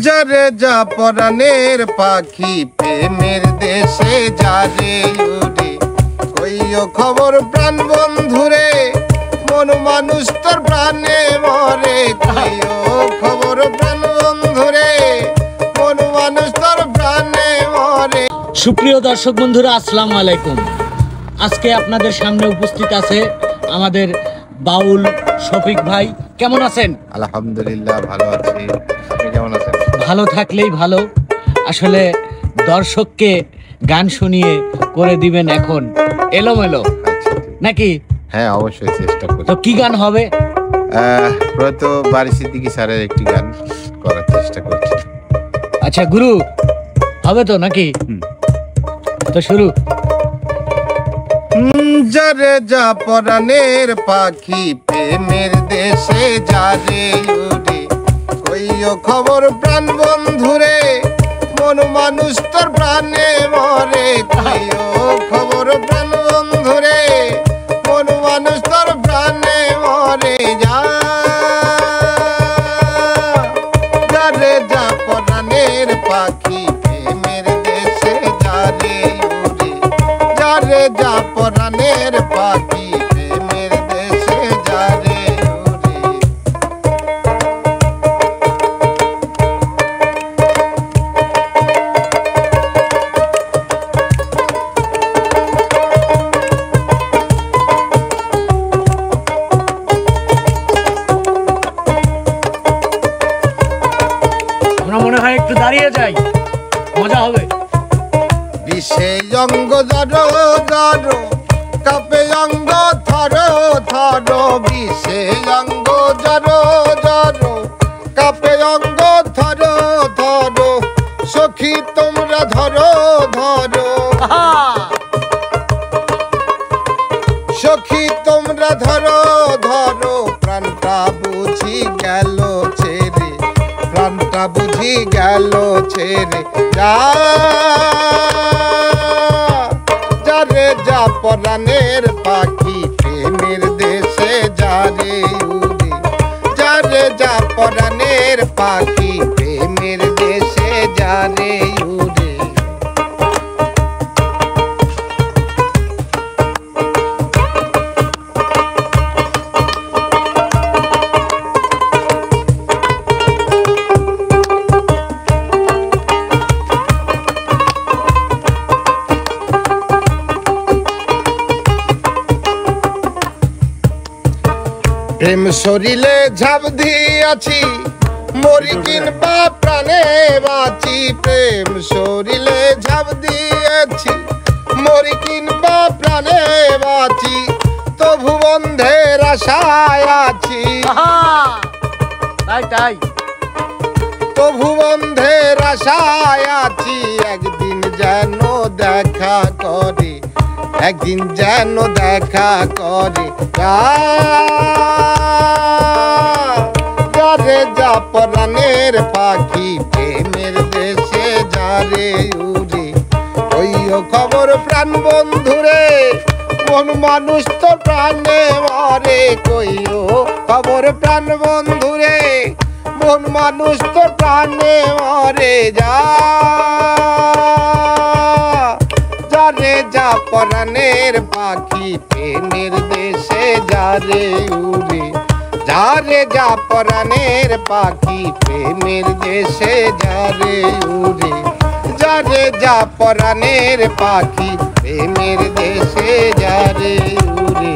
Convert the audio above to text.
যারে যা পরাণের পাখি প্রেমের দেশে যারে উড়ে কইও খবর প্রাণ বন্ধুরে মন মানুষ তোর প্রাণে মরে কইও খবর প্রাণ বন্ধুরে মন মানুষ তোর প্রাণে মরে। সুপ্রিয় দর্শক বন্ধুরা, আসসালামু আলাইকুম। আজকে আপনাদের সামনে উপস্থিত আছে আমাদের বাউল শফিক ভাই। কেমন আছেন? আলহামদুলিল্লাহ ভালো আছি, আপনি কেমন আছেন? ভালো থাকলেই ভালো। আসলে দর্শককে গান শুনিয়ে করে দিবেন এখন এলোমেলো নাকি? হ্যাঁ অবশ্যই চেষ্টা করি। তো কি গান হবে? প্রয়ত বারি সিদ্দিকী স্যারের একটি গান করার চেষ্টা করছি। আচ্ছা গুরু, হবে তো নাকি? তো শুরু। যারে যা পরাণের পাখি প্রেমের দেশে যারে উড়ে কইও খবর প্রাণ বন্ধুরে মন মানুষ তোর প্রাণে মরে কইও খবর প্রাণ বন্ধুরে মন মানুষ তোর প্রাণে মরে। যারে যা পরাণের পাখি প্রেমের দেশে যারে উড়ে যারে যা পরাণের পাখি প্রেমের দেশে যারে উড়ে। আমরা মনে হয় একটু দাঁড়িয়ে যাই, মজা হবে। বিষে অঙ্গ জড়ো জড়ো কাপে অঙ্গ থরো থরো বিষে অঙ্গ জড়ো জড়ো কাপে অঙ্গ থরো থরো সখী তোমরা ধরো ধরো সখী তোমরা ধরো ধরো প্রাণটা বুঝি গেল ছেড়ে প্রাণটা বুঝি গেল ছেড়ে। যারে যা পরাণের পাখি প্রেমের দেশে যারে উড়ে যারে যা পরাণের পাখি প্রেমের দেশে যারে উড়ে। প্রেম শরীরে ঝাঁপ দিয়াছি মরি কিংবা প্রাণে বাঁচি প্রেম শরীরে ঝাঁপ দিয়েছি মরি কিংবা প্রাণে বাঁচি তবু বন্ধের আশায় আছি তাই তাই তবু বন্ধের আশায় আছি একদিন যেন দেখা করে একদিন যেন দেখা করে। যারে যা পরাণের পাখি প্রেমের দেশে যারে উড়ে কইও খবর প্রাণ বন্ধুরে মন মানুষ তো প্রাণে মরে কইও খবর প্রাণ বন্ধুরে মন মানুষ তো প্রাণে মরে। যারে যা পরাণের পাখি প্রেমের দেশে যারে উড়ে যারে যা পরাণের পাখি প্রেমের দেশে যারে উড়ে যারে যা পরাণের পাখি প্রেমের দেশে যারে উড়ে।